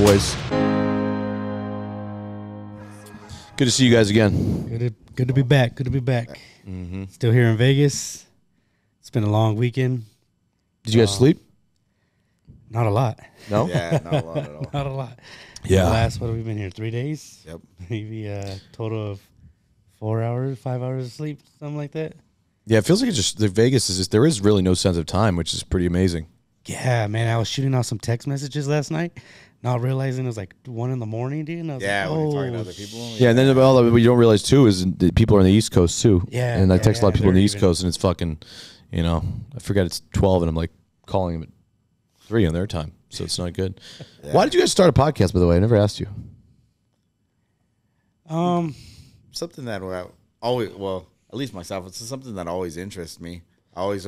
boys? Good to see you guys again. Good to be back. Good to be back. Still here in Vegas. It's been a long weekend. Did you guys sleep? Not a lot. No? Yeah, not a lot at all. Not a lot. Yeah. The last, what have we been here? 3 days? Yep. Maybe a total of 4 hours, 5 hours of sleep, something like that. Yeah, it feels like it's just, the Vegas is just, there is really no sense of time, which is pretty amazing. Yeah, man. I was shooting out some text messages last night, not realizing it was like 1 in the morning, dude. And I was Yeah, like, when you're talking to oh, other people. Yeah, and then what you don't realize too is that people are on the East Coast too. Yeah, and I text a lot of people on the they're East even- Coast, and it's fucking, you know, I forget it's 12, and I'm like calling them at 3 on their time, so it's not good. Yeah. Why did you guys start a podcast, by the way? I never asked you. Something that always, well, at least myself, it's something that always interests me. I always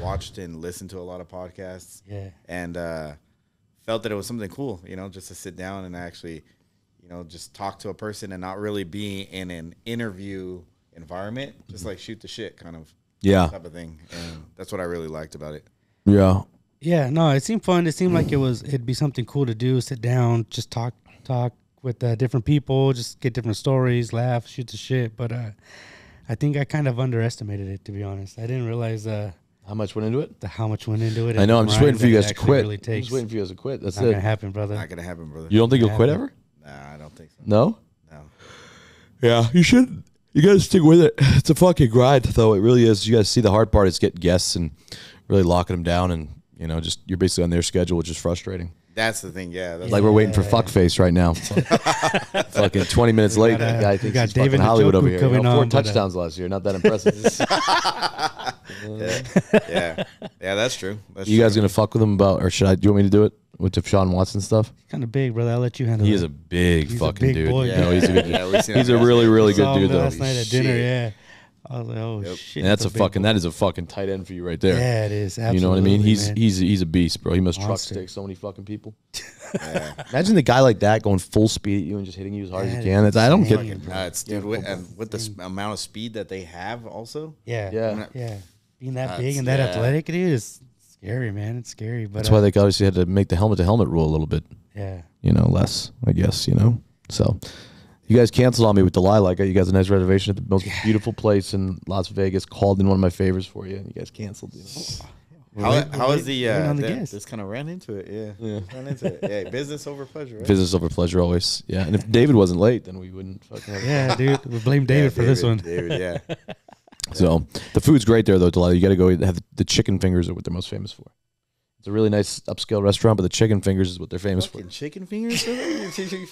watched and listened to a lot of podcasts. Yeah. And felt that it was something cool, you know, just to sit down and actually, you know, just talk to a person and not really be in an interview environment, just like shoot the shit kind of type of thing. And that's what I really liked about it. Yeah. Yeah, no, it seemed fun. It seemed like it'd be something cool to do. Sit down, just talk with different people, just get different stories, laugh, shoot the shit. But I think I kind of underestimated it, to be honest. I didn't realize How much went into it? how much went into it. I know. I'm just waiting for you guys to quit. Really I'm just waiting for you guys to quit. That's not it. gonna happen, brother. Not gonna happen, brother. You don't think you'll quit ever? Nah, I don't think so. No? No. Yeah, you should. You gotta stick with it. It's a fucking grind, though. It really is. You guys see the hard part is getting guests and really locking them down, and you know, just you're basically on their schedule, which is frustrating. That's the thing, yeah. That's Like we're waiting for fuckface right now. Fucking 20 minutes late. That guy thinks he's David fucking Hollywood Njoku over here. You coming know, 4 on, but, touchdowns last year. Not that impressive. yeah, that's true. That's You true. guys gonna fuck with him about, or should I? Do you want me to do it with Deshaun Watson stuff? Kind of big, brother. I'll let you handle He it. is a big He's a fucking big dude. boy, Yeah, no, he's a good. Yeah, we've seen He's him a really, really Saw good him dude, though. last night at dinner, Shit. yeah. I was like, oh shit. And that's a big fucking. boy. That is a fucking tight end for you right there. Yeah, it is. Absolutely, You know what I mean? man. He's a beast, bro. He must truck Monster. stick so many fucking people. Yeah. Imagine the guy like that going full speed at you and just hitting you as hard as That he can. is I don't get insane, it. bro. It's dude, with the amount of speed that they have, also. Yeah, Yeah. yeah. Being that That's- big and that yeah. athletic, dude, is scary, man. It's scary, but That's why they obviously had to make the helmet-to-helmet rule a little bit, yeah. you know, less, I guess, you know. So you guys canceled on me with Delilah. I got you guys a nice reservation at the most beautiful place in Las Vegas. Called in one of my favors for you, and you guys canceled. You know? How is the waiting on the guest. Just kind of ran into it, yeah. Ran into it. Yeah, business over pleasure, right? Business over pleasure always. Yeah, and if David wasn't late, then we wouldn't fucking have Yeah, dude. We blame David for this one. David, yeah. So the food's great there, though, Delilah. You got to go have the chicken fingers are what they're most famous for. It's a really nice upscale restaurant, but the chicken fingers is what they're famous Fucking for. chicken fingers.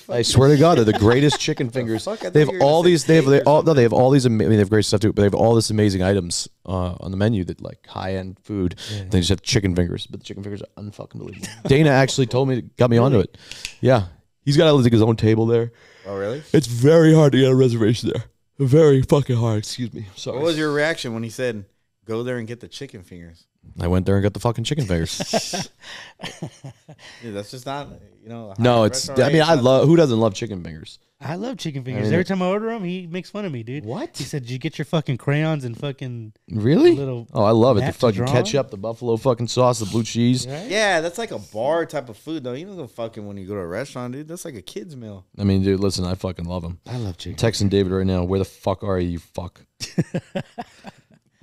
I swear to God, they're the greatest chicken fingers. fuck? I thought They you have were gonna all say these. They have steak or they have all these. I mean, they have great stuff too, but they have all this amazing items on the menu that like high end food. Yeah. They just have chicken fingers, but the chicken fingers are unfucking believable. Dana actually told me, got me onto it. Yeah, he's got like his own table there. Oh, really? It's very hard to get a reservation there. Very fucking hard. Excuse me. Sorry. What was your reaction when he said, "Go there and get the chicken fingers"? I went there and got the fucking chicken fingers. Dude, that's just not, you know. a No, high-end it's. restaurant, I mean, right? I love. Who doesn't love chicken fingers? I love chicken fingers. mean, Every time I order them, he makes fun of me, dude. What? He said, "Did you get your fucking crayons and fucking Really? little Oh, I love it. The map to fucking draw ketchup, the buffalo fucking sauce, the blue cheese. right? Yeah, that's like a bar type of food, though. You don't go fucking when you go to a restaurant, dude. That's like a kid's meal. I mean, dude, listen, I fucking love them. I love chicken. Texting David right now. Where the fuck are you? You fuck.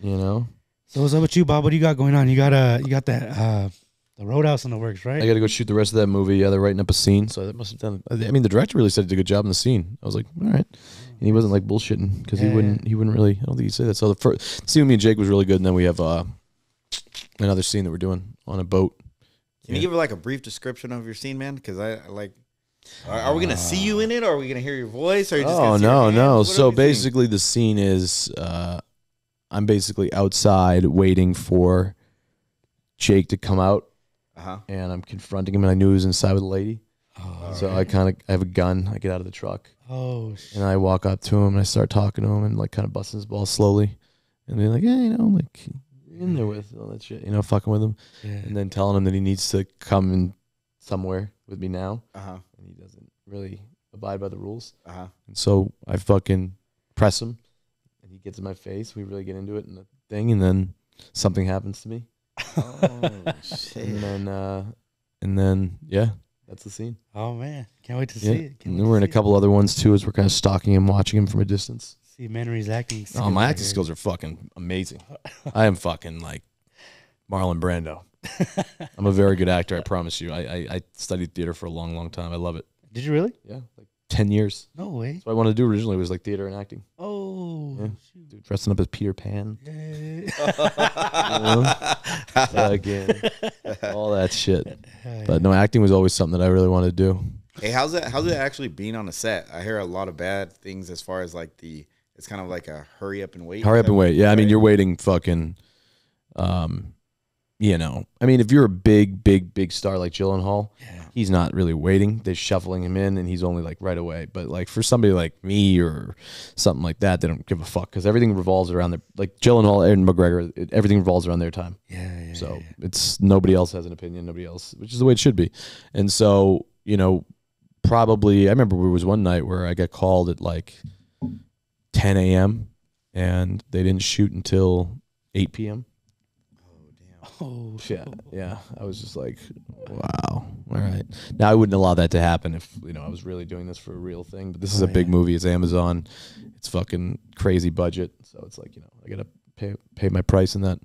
You know. So what's up with you, Bob? What do you got going on? You got that the Roadhouse in the works, right? I got to go shoot the rest of that movie. Yeah, they're writing up a scene, so that must have done. I mean, the director really said he did a good job in the scene. I was like, all right, and he wasn't like bullshitting because he wouldn't really. I don't think he'd say that. So the first scene with me and Jake was really good, and then we have another scene that we're doing on a boat. Can you give like a brief description of your scene, man? Because I like. Are we gonna see you in it, or are we gonna hear your voice? Or are you just Oh gonna see your no, hands? no. What So are we seeing? basically, the scene is I'm basically outside waiting for Jake to come out. And I'm confronting him, and I knew he was inside with a lady. Oh, So I have a gun. I get out of the truck, oh shit. and I walk up to him, and I start talking to him, and like kind of busting his balls slowly, and being like, hey, you know, like in there with all that shit, you know, fucking with him, Yeah. and then telling him that he needs to come in somewhere with me now, Uh-huh. and he doesn't really abide by the rules, Uh-huh. and so I fucking press him, and he gets in my face. We really get into it, and the thing, and then something happens to me. Oh shit. And then yeah, That's the scene. Oh man, can't wait to see Yeah. it. And then we're in a couple other ones too, as we're kind of stalking him, watching him from a distance. See Menery's acting. Oh, my acting skills are fucking amazing. I am fucking like Marlon Brando. I'm a very good actor, I promise you. I studied theater for a long, long time. I love it. Did you really? Yeah, like 10 years. No way. That's what I wanted to do originally was like theater and acting. Oh, Yeah. Dude, dressing up as Peter Pan. yeah. Again, all that shit. But no, acting was always something that I really wanted to do. Hey, how's it actually being on a set? I hear a lot of bad things as far as like it's kind of like a hurry up and wait. Hurry up and wait. Yeah, I mean, you're waiting fucking, you know. I mean, if you're a big star like Gyllenhaal, he's not really waiting. They're shuffling him in, and he's only like right away. But like for somebody like me or something like that, they don't give a fuck because everything revolves around their, like Gyllenhaal and McGregor, everything revolves around their time. Yeah. So it's nobody else has an opinion, nobody else, which is the way it should be. And so, you know, probably I remember there was one night where I got called at like 10 a.m. and they didn't shoot until 8 p.m. Oh, Yeah. I was just like, wow. All right. Now I wouldn't allow that to happen if, you know, I was really doing this for a real thing. But this is a big movie. It's Amazon. It's fucking crazy budget. So it's like, you know, I gotta pay my price in that.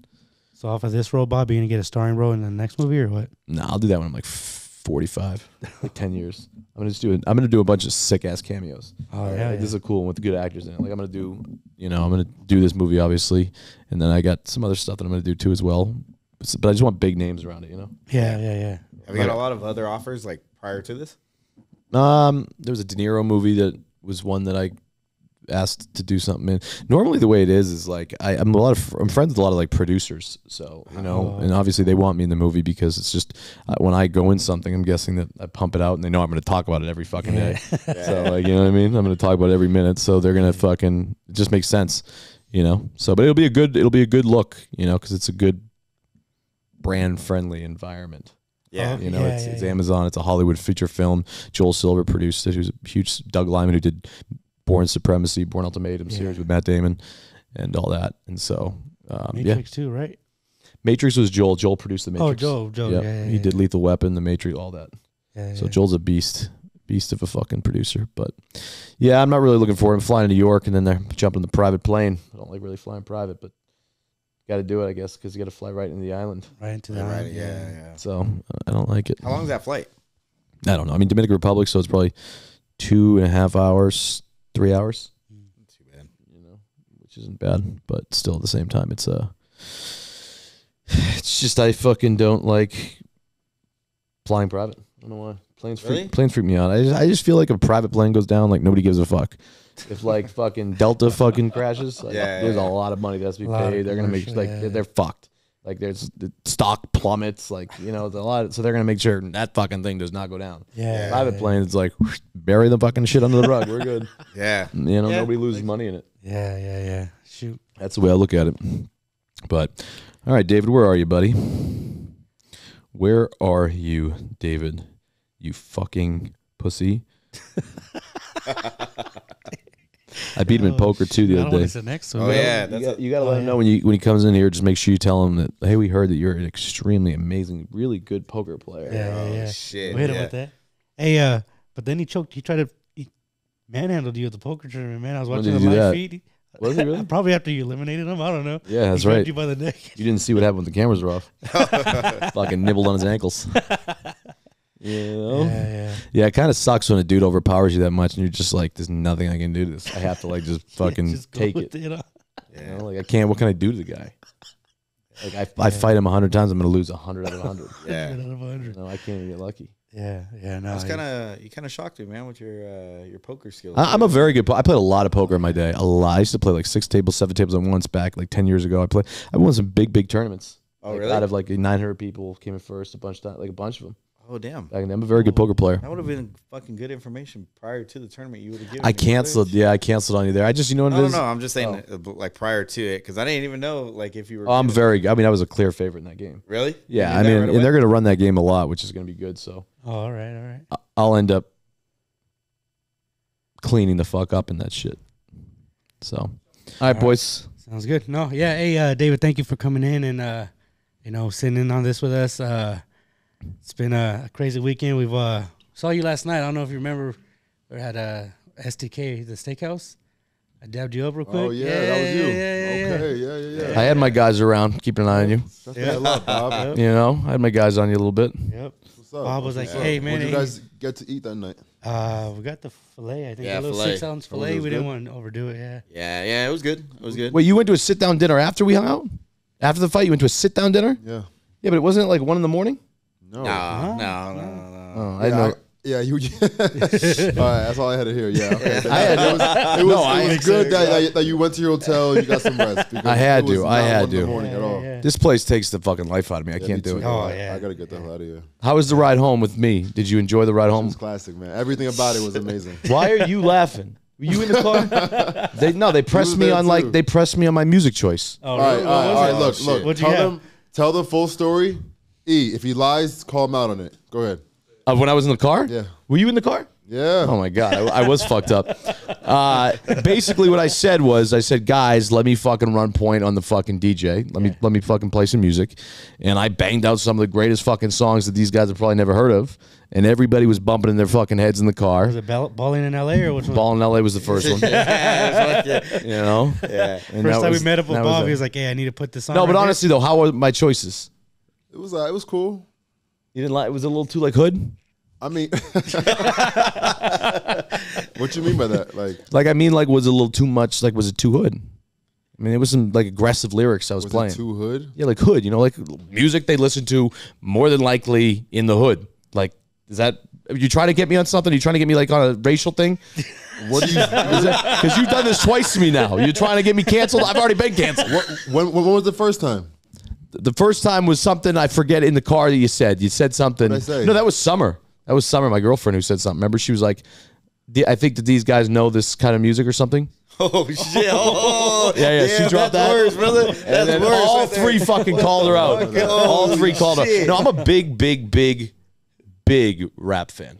So off of this role, Bob, you gonna get a starring role in the next movie or what? No, I'll do that when I'm like 45, like 10 years. I'm gonna do a bunch of sick ass cameos. Oh yeah, This is a cool one with good actors in it. Like I'm gonna do this movie obviously, and then I got some other stuff that I'm gonna do too as well. But I just want big names around it, you know. Yeah. Have you got a lot of other offers like prior to this? There was a De Niro movie that was one that I asked to do something in. Normally the way it is like I'm friends with a lot of like producers, so you know, and obviously they want me in the movie because it's just when I go in something, I'm guessing that I pump it out and they know I'm going to talk about it every fucking day. So like, you know what I mean? I'm going to talk about it every minute, so they're going to fucking, it just makes sense, you know. So but it'll be a good look, you know, because it's a good brand friendly environment. Yeah, you know, it's Amazon. It's a Hollywood feature film. Joel Silver produced it. Who's a huge Doug Liman who did Born Supremacy, Born Ultimatum series with Matt Damon, and all that. And so, Matrix too, right? Matrix was Joel. Joel produced the Matrix. Oh, Joel. Yeah. He did Lethal Weapon, the Matrix, all that. So Joel's a beast of a fucking producer. But yeah, I'm not really looking for him flying to New York and then they're jumping the private plane. I don't like really flying private, but got to do it, I guess, because you got to fly right into the island. Right into the island. Yeah. So I don't like it. How long is that flight? I don't know. I mean, Dominican Republic, so it's probably 2.5 hours, 3 hours. Not too bad. You know, which isn't bad, but still at the same time, it's just I fucking don't like flying private. I don't know why. Planes freak me out. I just feel like if a private plane goes down, like nobody gives a fuck. If like fucking Delta fucking crashes, like, there's a lot of money that has to be paid. They're gonna make they're fucked. Like there's the stock plummets, like, you know, there's a lot. So they're gonna make sure that fucking thing does not go down. Private plane, it's like whoosh, bury the fucking shit under the rug. We're good. You know, nobody loses money in it. Yeah. Shoot. That's the way I look at it. But all right, David, where are you, buddy? Where are you, David? You fucking pussy. I beat him in poker too the other day. The next one. Oh yeah, you gotta let him know when he comes in here. Just make sure you tell him that, hey, we heard that you're an extremely amazing, really good poker player. Yeah. Shit. We hit him with that. Hey, but then he choked. He tried to manhandled you at the poker tournament. Man, I was watching the live feed. Was he really? Probably after you eliminated him. I don't know. Yeah, that's he right. You by the neck. You didn't see what happened when the cameras were off. Fucking nibbled on his ankles. You know? Yeah, it kind of sucks when a dude overpowers you that much and you're just like, there's nothing I can do to this. I have to like just fucking take it. You know, like I can't. What can I do to the guy? Like I fight him 100 times, I'm gonna lose 100 out of 100. Yeah, 100 out of 100. No, I can't even get lucky. Yeah. No, you kind of shocked me, man, with your poker skills. I'm a very good. I played a lot of poker in my day. A lot. I used to play like 6 tables, 7 tables at once back like 10 years ago. I won some big tournaments. Oh, like, really? Out of like 900 people came in first, a bunch of them. Oh, damn. I'm a very good poker player. That would have been fucking good information prior to the tournament. You would have given. I canceled. Yeah, I canceled on you there. I just, you know what it is? No. I'm just saying, like prior to it, because I didn't even know like if you were. Oh, I'm very. I mean, I was a clear favorite in that game. Really? Yeah, I mean, and they're going to run that game a lot, which is going to be good. So. Oh, all right. I'll end up cleaning the fuck up in that shit. So, all right, boys. Sounds good. No, yeah. Hey, David, thank you for coming in and sitting in on this with us. It's been a crazy weekend. We've saw you last night. I don't know if you remember. We had a STK, the steakhouse. I dabbed you up real quick. Oh yeah, that was you. Okay, yeah. I had my guys around, keeping an eye on you. That's the hell up, Bob. You know, I had my guys on you a little bit. Yep. What's up? Bob was like, "Hey man, what did you guys get to eat that night? we got the fillet. I think Yeah, a little filet. 6-ounce Oh, fillet. it was We didn't good? want to overdo it. Yeah. Yeah, it was good. It was good. Wait, you went to a sit down dinner after we hung out? After the fight, you went to a sit down dinner? Yeah. Yeah, but it wasn't like 1 in the morning. No. No. Oh, I know. Yeah, you. all right, that's all I had to hear. Yeah, okay. I had it was good that you went to your hotel and you got some rest. I had it was to. not I had 1 in the to. morning at all. Yeah. This place takes the fucking life out of me. I Yeah, can't me do too. it. Oh, yeah. I gotta get the hell out of here. How was the ride home with me? Did you enjoy the ride It home? was classic, man. Everything about it was amazing. Why are you laughing? Were you in the car? They pressed was me there on too. they pressed me on my music choice. Oh, All right, really? all right. What was it? Look. What'd you have? Tell them full story. If he lies, call him out on it. Go ahead. When I was in the car? Yeah. Were you in the car? Yeah. Oh my god, I was fucked up. Basically, what I said was, guys, let me fucking run point on the fucking DJ. Let me fucking play some music, and I banged out some of the greatest fucking songs that these guys have probably never heard of, and everybody was bumping in their fucking heads in the car. Was it Balling in LA or which one? Ball in LA was the first one. You know. Yeah. And First that time was- we met up with that Bob, it. he was like, "Hey, I need to put this on." No, but right honestly though, how were my choices? It was cool. You didn't like? It was a little too like hood. I mean, what you mean by that? Like I mean, like was it a little too much? Like was it too hood? I mean, it was some like aggressive lyrics I was playing. it too hood? Yeah, like hood. You know, like music they listen to more than likely in the hood. Like, is that? Are you trying to get me on something? Are you trying to get me like on a racial thing? What do you? Because you've done this twice to me now. You're trying to get me canceled. I've already been canceled. when was the first time? The first time was something I forget in the car that you said. You said something. What'd I say? No, that was Summer. That was Summer, my girlfriend, who said something. Remember, she was like, I think that these guys know this kind of music or something. Oh shit! Oh, Yeah, she dropped that's that. worse, brother. And That's then worse. all right there. three fucking called her out. Okay. All three called her shit. out. No, I'm a big rap fan.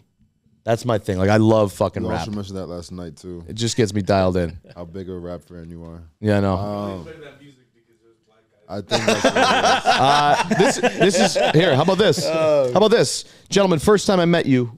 That's my thing. Like, I love fucking You rap. also mentioned that last night too. It just gets me dialed in. How big of a rap fan you are. Yeah, I know. I think that's what it is. This is here. How about this? How about this, gentlemen? First time I met you.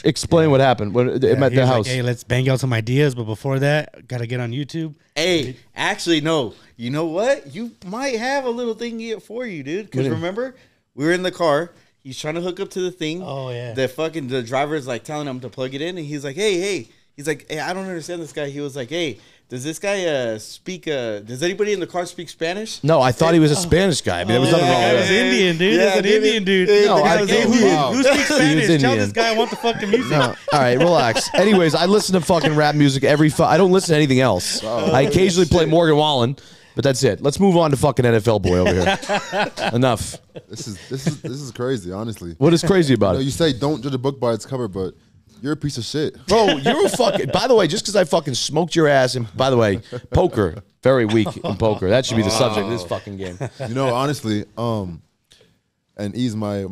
Explain what happened when at He the was house. like, "Hey, let's bang out some ideas, but before that, gotta get on YouTube." Hey, actually, no. You know what? You might have a little thing here for you, dude. Because What? remember, we were in the car. He's trying to hook up to the thing. Oh, yeah. The driver is like telling him to plug it in, and he's like, hey. He's like, hey, I don't understand this guy. He was like, hey, does this guy speak? Does anybody in the car speak Spanish? No, I thought he was a Spanish guy. I mean, there was nothing wrong That with was that. Indian, dude. Yeah, That's an dude. Indian dude. Yeah, No, The guy I was, think "Hey, he- who speaks Spanish? Tell Indian. this guy I want the fucking music." No. All right, relax. Anyways, I listen to fucking rap music I don't listen to anything else. I occasionally play Morgan Wallen, but that's it. Let's move on to fucking NFL boy over here. Enough. This is crazy, honestly. What is crazy about You it? say don't judge a book by its cover, but you're a piece of shit. Bro, you're a fucking. By the way, just because I fucking smoked your ass, and by the way, poker, very weak in poker. That should be the subject of this fucking game. You know, honestly, and E's my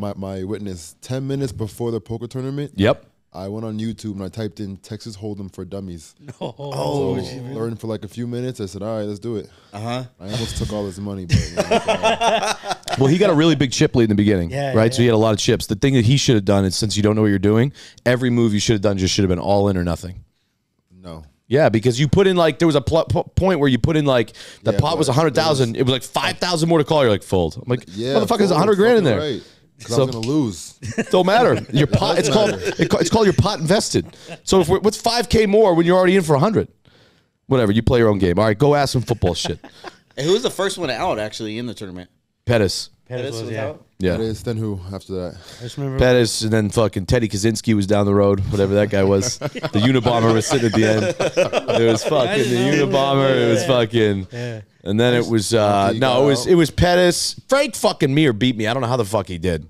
witness. 10 minutes before the poker tournament, Yep. I went on YouTube and I typed in Texas Hold'em for dummies. Oh, So learned for like a few minutes. I said, all right, let's do it. Uh-huh. I almost took all this money, but you know, it's all right. Well, he got a really big chip lead in the beginning, Yeah, right? yeah, So he had a lot of chips. The thing that he should have done is, since you don't know what you're doing, every move you should have done just should have been all in or nothing. No. Yeah, because you put in like, there was a point where you put in like, the Yeah, pot was but 100,000. It was like 5,000 more to call. You're like, fold. I'm like, Yeah, motherfucker, there's full, 100 grand in fucking there. Right. 'Cause So- I was gonna lose. Don't matter. Your pot. It's called. It's called your pot invested. So if what's 5K more when you're already in for 100? Whatever. You play your own game. All right, go ask some football shit. Hey, who was the first one out actually in the tournament? Pettis. Pettis was, out? Yeah. It is. Then who after that? I just remember. Pettis, and then fucking Teddy Kaczynski was down the road, whatever that guy was. The Unabomber was sitting at the end. It was fucking the Unabomber. It was fucking. Yeah. And then it was it was Pettis. Frank fucking Mir beat me. I don't know how the fuck he did.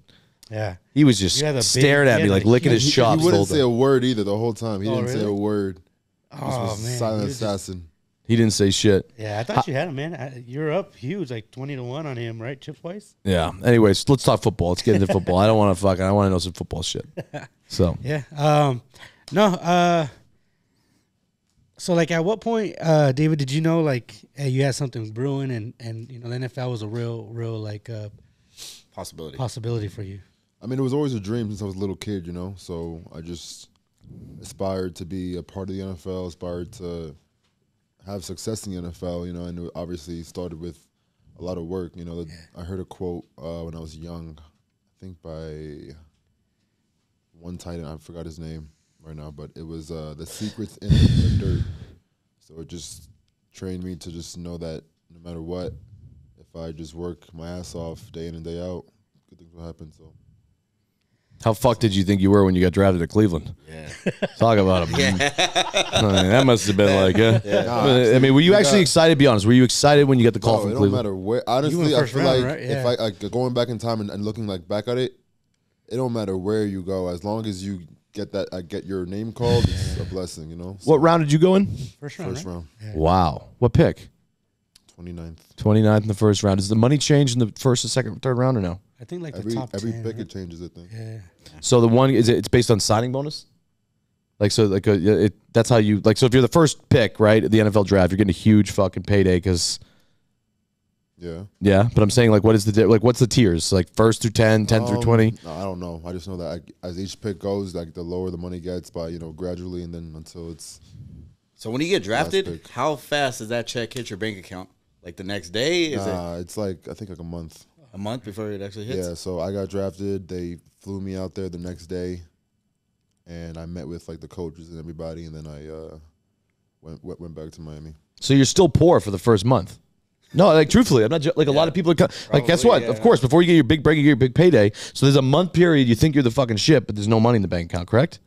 Yeah. He was just You had a big- staring at you me had like a licking his He chops. the whole wouldn't say a time. word either the whole time. He Oh, didn't say really? a word. This Oh was man. silent You just- assassin. He didn't say shit. Yeah, I thought you had him, man. You're up huge, like 20-1 on him, right? Chips wise. Yeah. Anyways, let's talk football. Let's get into football. I don't want to I want to know some football shit. So Yeah. No. So like, at what point, David, did you know like, hey, you had something brewing, and you know the NFL was a real like Possibility. possibility for you? I mean, it was always a dream since I was a little kid, you know. So I just aspired to be a part of the NFL, aspired to have success in the NFL, you know, and it obviously started with a lot of work. You know, I heard a quote when I was young, I think by one tight end, I forgot his name right now, but it was the secret's in the dirt. So it just trained me to just know that no matter what, if I just work my ass off day in and day out, good things will happen. So. How fucked did you think you were when you got drafted to Cleveland? Yeah. Talk about him. I mean, that must have been like, Nah, I mean, were you actually excited? Be honest. Were you excited when you got the call from it Cleveland? don't matter where. Honestly, I feel like if I like going back in time and looking like back at it, it don't matter where you go as long as you get that. I get your name called. It's a blessing, you know. So, what round did you go in? First round. Yeah. Wow. What pick? 29th. 29th in the first round. Does the money change in the first, and second, third round, or no? I think like every the top every 10, pick right? it changes. I think. Yeah. So the one it's based on signing bonus. Like so, like that's how you like. So if you're the first pick, right, at the NFL draft, you're getting a huge fucking payday because. Yeah, but I'm saying like, what is what's the tiers? Like first through 10, 10 through 20. No, I don't know. I just know that as each pick goes, like the lower the money gets by gradually, and then until it's. So when you get drafted, pick. how fast does that check hit your bank account? Like the next day? Is it It's like I think like a month. a month before it actually hits? Yeah, so I got drafted. They flew me out there the next day, and I met with like the coaches and everybody, and then I went back to Miami. So you're still poor for the first month. No, like truthfully, I'm not like a lot of people are like. Guess what? Yeah. Of course, before you get your big break, you get your big payday. So there's a month period you think you're the fucking shit, but there's no money in the bank account. Correct?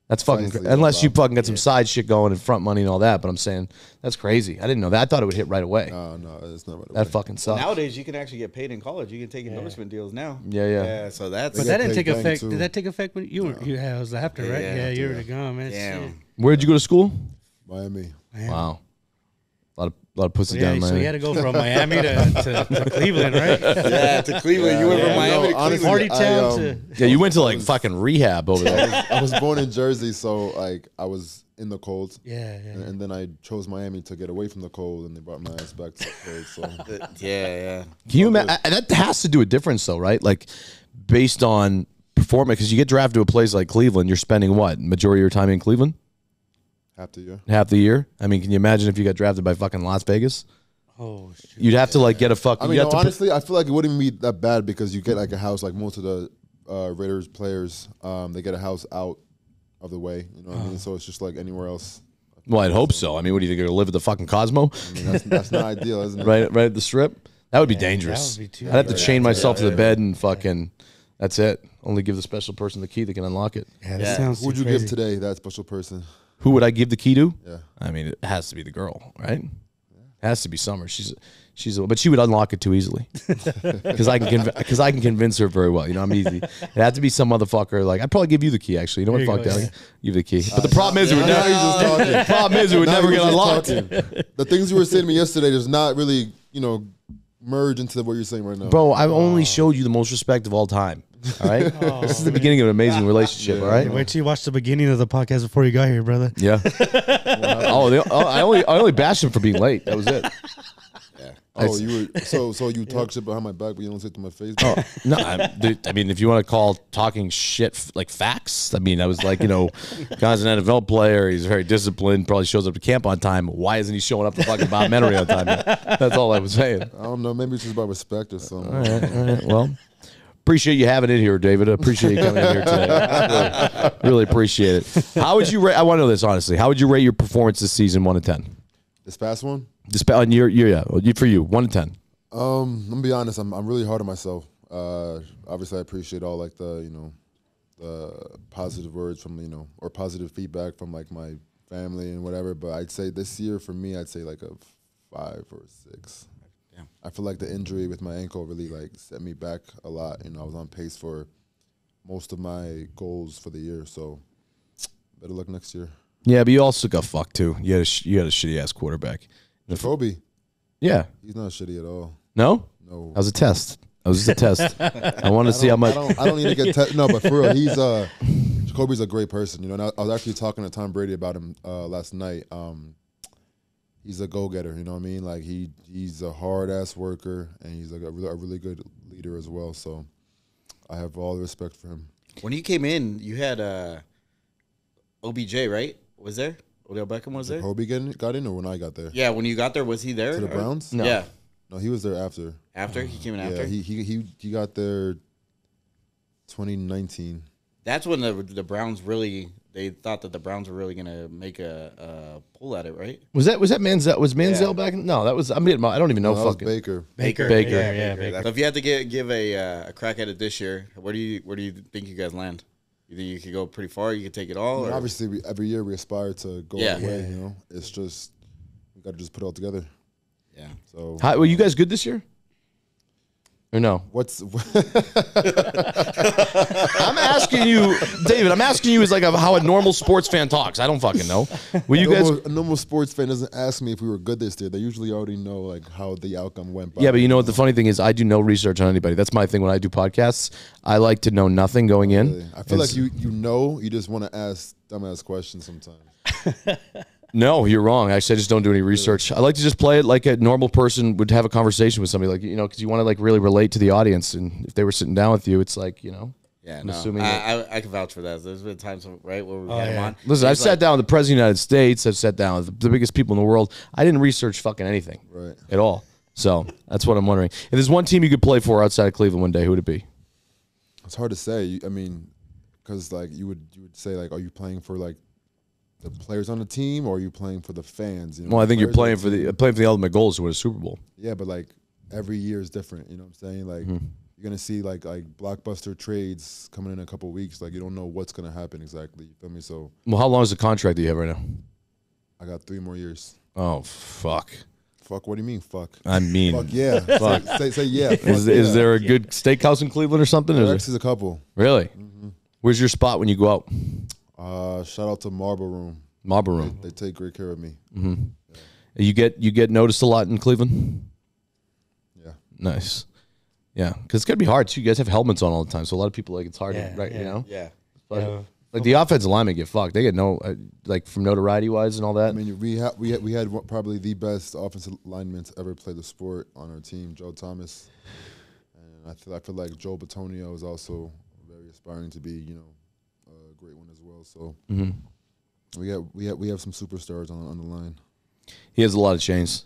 That's fucking Precisely, unless you yeah. fucking get some side shit going and front money and all that. But I'm saying that's crazy. I didn't know that. I thought it would hit right away. No, it's not right That away. fucking sucks. Nowadays, you can actually get paid in college. You can take endorsement deals now. Yeah. So that's. But They that get didn't take paid bank, effect. too. Did that take effect when you were? Yeah, it was after, right? Yeah, you were gone, man. Damn. Shit. Where'd you go to school? Miami. Man. Wow, a lot of pussy Yeah, down so Miami. you had to go from Miami to Cleveland, right? Yeah, to Cleveland. You went from Miami to honestly, Cleveland. Party town to. Yeah, you went to like fucking rehab over there. I was born in Jersey, so like I was in the cold. Yeah. And then I chose Miami to get away from the cold, and they brought my ass back to the cold. So Yeah. Can you imagine? That has to do a difference, though, right? Like, based on performance, because you get drafted to a place like Cleveland, you're spending what majority of your time in Cleveland? half the year. Half the year. I mean, can you imagine if you got drafted by fucking Las Vegas? Oh shit. You'd have to like get a fucking. I mean, you'd no, have to honestly, I feel like it wouldn't be that bad because you get like a house. Like most of the Raiders players, they get a house out of the way. You know what I mean? So it's just like anywhere else. well, I'd hope so. I mean, what do you think? You're gonna live at the fucking Cosmo, I mean, that's not ideal, isn't it? right at the strip? That would be dangerous. that would be too I'd have to dangerous. chain myself to the bed and fucking. That's it. Only give the special person the key that can unlock it. Yeah, that sounds Who would too you crazy. give today? That special person. Who would I give the key to? Yeah. I mean, it has to be the girl, right? It has to be Summer. But she would unlock it too easily because I can convince her very well. You know, I'm easy. It had to be some motherfucker. Like I'd probably give you the key. Actually, you know what? There you Fuck go, that. yeah. Give the key. But the problem is, it would Now never. you're just talking. The problem is, it would Now never you're get just unlocked. talking. The things you were saying to me yesterday does not really, merge into what you're saying right now. Bro, I've only showed you the most respect of all time. All right, this is the beginning of an amazing relationship. All right. Wait till you watch the beginning of the podcast before you got here, brother. Yeah. I only bashed him for being late. That was it. Oh, you were so you talk shit behind my back, but you don't say it to my face. Oh, no, I mean, if you want to call talking shit like facts, I mean, I was like, guy's an NFL player. He's very disciplined. Probably shows up to camp on time. Why isn't he showing up to fucking Bob Menery on time? That's all I was saying. I don't know. Maybe it's just about respect or something. All right. Well, appreciate you having it here, David. I appreciate you coming in here today. Really appreciate it. How would you rate? I want to know this honestly. How would you rate your performance this season, 1 to 10? This past one. Just on for you, 1 to 10. I'm gonna be honest. I'm really hard on myself. Obviously, I appreciate all like the positive words from or positive feedback from like my family and whatever. But I'd say this year for me, I'd say like a 5 or 6. Yeah. I feel like the injury with my ankle really like set me back a lot. I was on pace for most of my goals for the year. So better luck next year. Yeah, but you also got fucked too. You had a shitty ass quarterback. Jacoby, yeah. he's not shitty at all. No? No. That was a test. That was just a test. I want to see how much. I don't need to get no, but for real, Jacoby's a great person. And I was actually talking to Tom Brady about him last night. He's a go-getter. You know what I mean? Like he's a hard ass worker, and he's like a really good leader as well. So I have all the respect for him. When you came in, you had OBJ, right? Was there? Odell Beckham was there? Kobe got in, or when I got there? Yeah, when you got there, was he there? To the Browns? No. Yeah. No, he was there after. After? He came in Yeah, after? he got there 2019. That's when the Browns really, they thought that the Browns were really going to make a pull at it, right? Was that Manziel? Was Manziel Yeah. back? No, that was. I mean, I don't even know. No, that was Fucking Baker. Baker. Baker. Yeah, Baker. So if you had to give a crack at it this year, where do you think you guys land? You think you could go pretty far? You could take it all? I mean, Or? obviously, every year we aspire to go Yeah. all the way. Yeah. You know, it's just we got to just put it all together. Yeah. So How, were you guys good this year? Or no? what's I'm asking you, David. I'm asking you as like how a normal sports fan talks. I don't fucking know. Were you guys? a normal sports fan doesn't ask me if we were good this year. They usually already know like how the outcome went. By. Yeah, but you know what the funny thing is? I do no research on anybody. That's my thing when I do podcasts. I like to know nothing going in. Really. I feel like you know, you just want to ask dumbass questions sometimes. No, you're wrong. Actually, I just don't do any research. I like to just play it like a normal person would have a conversation with somebody, like, you know, because you want to like really relate to the audience. And if they were sitting down with you, it's like, you know. Yeah, I'm no, assuming I can vouch for that. There's been times, right, where we had him yeah. on. Listen, I've He's sat like, down with the president of the United States. I've sat down with the biggest people in the world. I didn't research fucking anything Right. at all. So that's what I'm wondering. If there's one team you could play for outside of Cleveland one day, who would it be? It's hard to say. I mean, because like you would say like, are you playing for like the players on the team, or are you playing for the fans? You know, Well, I think you're players playing on for the ultimate goal is to win a Super Bowl. Yeah, but like every year is different. You know what I'm saying? Like you're gonna see like blockbuster trades coming in a couple weeks. Like you don't know what's gonna happen exactly. You feel me? So Well, how long is the contract that you have right now? I got 3 more years. Oh, fuck. Fuck. What do you mean? Fuck. I mean, Fuck yeah. Fuck. Say yeah. Fuck is yeah. there a good steakhouse in Cleveland or something? There Is actually is a couple. really? Where's your spot when you go out? Shout out to Marble Room. Marble Room. They take great care of me. You get noticed a lot in Cleveland? Yeah. Nice. Yeah, because it's going to be hard, too. You guys have helmets on all the time, so a lot of people, like, it's hard Yeah, to, right, yeah. you know? Yeah. Yeah. Like, the offensive linemen get fucked. They get no, like, from notoriety-wise and all that. I mean, we had probably the best offensive lineman to ever play the sport on our team, Joe Thomas, and I feel like Joe Batonio is also very aspiring to be, you know, a great one as well. So we have some superstars on the line. He has a lot of chains.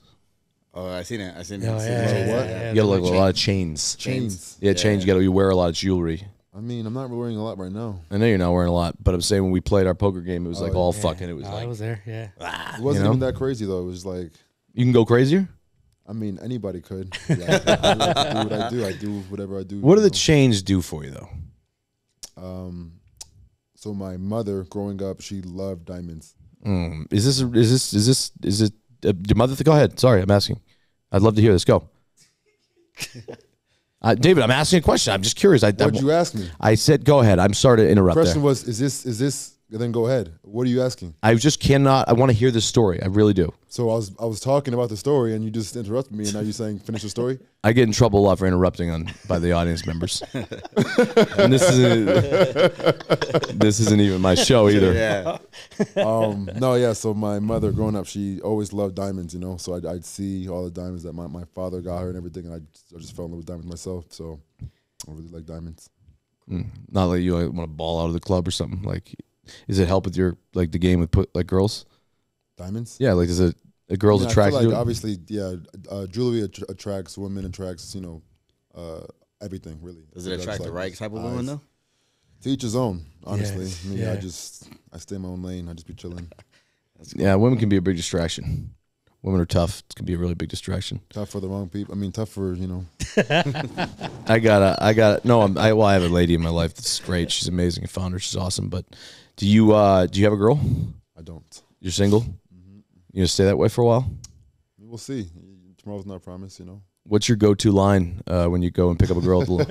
Oh, I seen it. Oh, it. yeah, what? You got like, a lot of chains. Chains. Yeah, chains. You wear a lot of jewelry. I mean, I'm not wearing a lot right now. I know you're not wearing a lot, but I'm saying when we played our poker game, it was like all fucking. It was No, like I was there. Yeah. It wasn't know? even that crazy though. It was like, you can go crazier. I mean, anybody could. Like, I do what I do. I do whatever I do. What do you the chains do for you though? know? So my mother, growing up, she loved diamonds. Is it your mother? Go ahead. Sorry, I'm asking. I'd love to hear this. Go. David, I'm asking a question. I'm just curious. What'd you ask me? I said, go ahead. I'm sorry to interrupt Question there. was, is this? Then go ahead. What are you asking? I just cannot. I want to hear this story. I really do. So I was talking about the story, and you just interrupted me, and now you're saying finish the story. I get in trouble a lot for interrupting by the audience members. And this isn't even my show either. Yeah. No, yeah. So my mother, growing up, she always loved diamonds, you know. So I'd see all the diamonds that my father got her and everything, and I just fell in love with diamonds myself. So I really like diamonds. Not like you want to ball out of the club or something. Like, does it help with your the game with girls? Diamonds? Yeah, like is it a girl's I feel attracted like to it? obviously, yeah. Jewelry attracts women, attracts everything really. Does it attract the right type of woman, though? To each his own, honestly. Yes, Me, yeah. I stay in my own lane. I just be chilling. Yeah, women can be a big distraction. Women are tough. It can be a really big distraction. Tough for the wrong people. I mean, tough for, you know. I have a lady in my life that's great. She's amazing. I found her. She's awesome. But do you have a girl? I don't. You're single? You gonna stay that way for a while? We'll see. Tomorrow's not promised, you know. What's your go-to line when you go and pick up a girl? My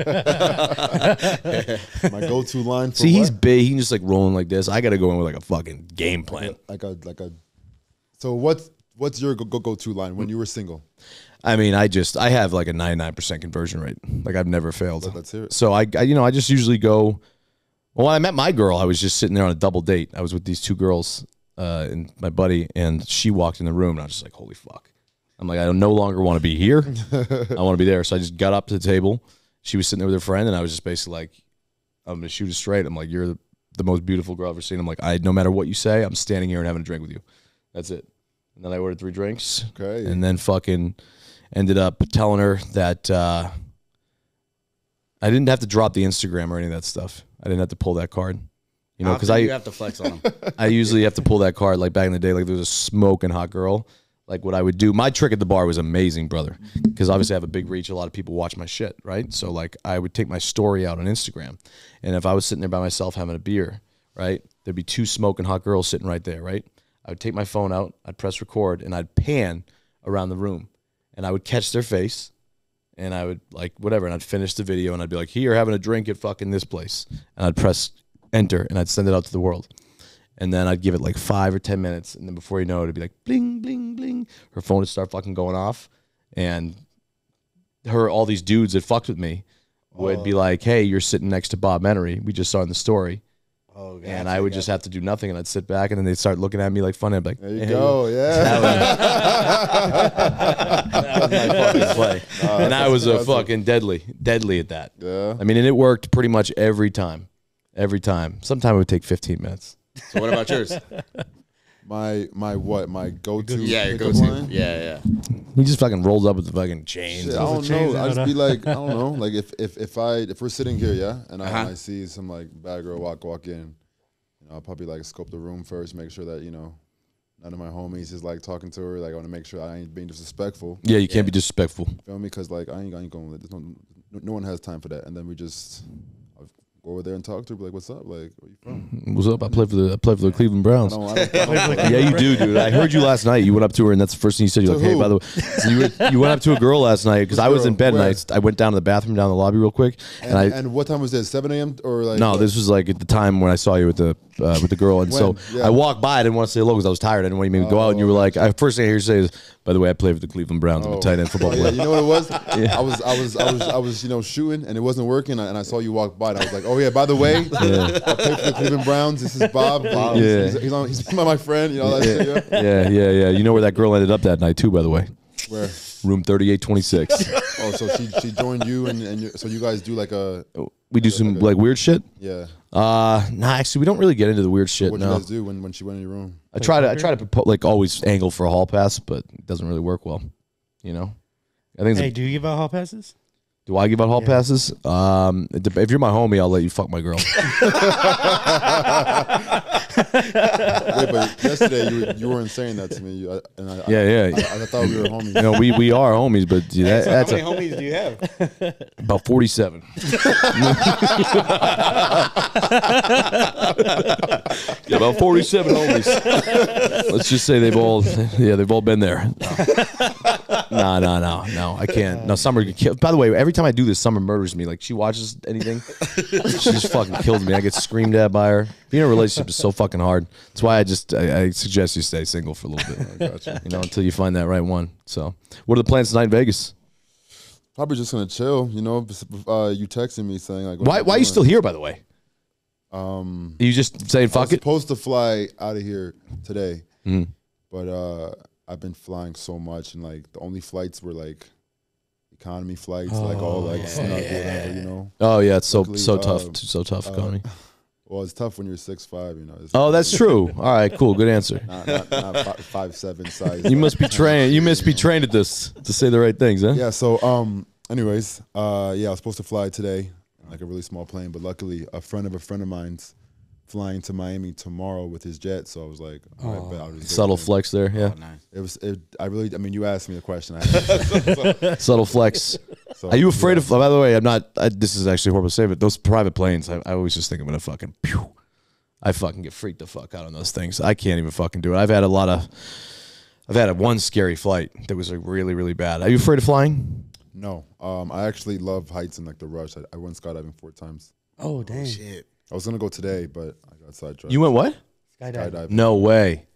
go-to line for See, he's what? big. He can just like rolling like this. I got to go in with like a fucking game plan. Like a. So what's your go-to line when you were single? I mean, I have like a 99% conversion rate. Like I've never failed. Let's hear it. So I just usually go. Well, when I met my girl, I was just sitting there on a double date. I was with these two girls and my buddy, and she walked in the room, and I was just like, holy fuck. I'm like, I no longer want to be here. I want to be there. So I just got up to the table. she was sitting there with her friend, and I was just basically like, I'm gonna shoot it straight. I'm like, you're the most beautiful girl I've ever seen. I'm like, no matter what you say, I'm standing here and having a drink with you. That's it. And then I ordered 3 drinks. Okay. And then fucking ended up telling her that I didn't have to drop the Instagram or any of that stuff. I didn't have to pull that card. You know, because you have to flex on them. I usually have to pull that card. Like back in the day, like there was a smoking hot girl. Like what I would do, my trick at the bar was amazing, brother. Because obviously I have a big reach. A lot of people watch my shit, right? So like I would take my story out on Instagram. And if I was sitting there by myself having a beer, right, there'd be 2 smoking hot girls sitting right there, right? I would take my phone out, I'd press record, and I'd pan around the room. And I would catch their face, and I would, like, whatever, and I'd finish the video, and I'd be like, here, having a drink at fucking this place. And I'd press enter, and I'd send it out to the world. And then I'd give it like 5 or 10 minutes, and then before you know it, it'd be like, bling, bling, bling. Her phone would start fucking going off, and all these dudes that fucked with me would be like, hey, you're sitting next to Bob Menery. We just saw in the story. Oh, gotcha, and I would just have to do nothing, and I'd sit back, and then they'd start looking at me like funny. I'd be like, there you go, yeah. That was my fucking play. And I was a fucking deadly at that. Yeah. I mean, and it worked pretty much every time. Every time. Sometimes it would take 15 minutes. So what about yours? My what? My go-to. Yeah, your pickup go-to. line? Yeah. He just fucking rolls up with the fucking chains. Shit, I don't know. I just be like, I don't know. Like if we're sitting here, yeah, and I see some like bad girl walk in, you know, I'll probably like scope the room first, make sure that, you know, none of my homies is like talking to her. Like I want to make sure I ain't being disrespectful. Yeah, you can't be disrespectful. Feel me? Because like I ain't going. No one has time for that. And then we just go over there and talk to her. Be like, what's up? Like, where you from? What's up? I play for the Cleveland Browns. I don't Yeah, you do, dude. I heard you last night. You went up to her, and that's the first thing you said. You're like, hey, by the way, you went up to a girl last night because I was in bed, and I went down to the bathroom down in the lobby real quick. And what time was this? 7 a.m. or like? No, this was like at the time when I saw you with the girl, and I walked by. I didn't want to say hello because I was tired. I didn't want you to go out, and you were like, first thing I hear you say is, by the way, I play for the Cleveland Browns. I'm a tight end football player. You know what it was? I was you know, shooting, and it wasn't working, and I saw you walk by, and I was like, oh yeah, by the way, I play for the Cleveland Browns. This is Bob. He's my friend. You know that shit, yeah. You know where that girl ended up that night too, by the way. Where? Room 3826. Oh, so she joined you, and so you guys do like a. We do some like weird shit. Yeah. Nah, actually, we don't really get into the weird shit. What you guys do when she went in your room? I try to like always angle for a hall pass, but it doesn't really work well. You know. I think. Hey, do you give out hall passes? Do I give out hall passes? If you're my homie, I'll let you fuck my girl. Wait, but yesterday you weren't saying that to me. I thought we were homies. You know, we are homies, but how many homies do you have? About 47. Yeah, about 47 homies. Let's just say they've all been there. No, I can't. No, Summer get killed. By the way, every time I do this, Summer murders me. Like she watches anything, she just fucking kills me. I get screamed at by her. Being in a relationship is so fucking hard. That's why I suggest you stay single for a little bit. Gotcha. You know, until you find that right one. So, what are the plans tonight in Vegas? Probably just gonna chill. You know, you texting me saying like, why are you still here? By the way, you just saying fuck I was supposed to fly out of here today, but I've been flying so much, and like the only flights were like economy flights, like all like snug, whatever, you know. Oh yeah, it's so tough economy. Well, it's tough when you're 6'5", you know. Oh, that's true. All right, cool, good answer. Not 5'7" size. You must be trained. You must be trained at this to say the right things, huh? Yeah. So, anyways, I was supposed to fly today, like a really small plane, but luckily, a friend of mine's flying to Miami tomorrow with his jet. So I was like, all right, bet I'll just subtle flex there, yeah. Oh, nice. I mean, you asked me a question. Subtle flex. So, are you afraid of? By the way, I'm not. This is actually horrible to say, but those private planes, I always just think I'm gonna fucking. Pew, I fucking get freaked the fuck out on those things. I can't even fucking do it. I've had one scary flight that was like really, really bad. Are you afraid of flying? No. I actually love heights and like the rush. I went skydiving 4 times. Oh dang! Shit. I was gonna go today, but I got sidetracked. You went what? Skydiving. No way.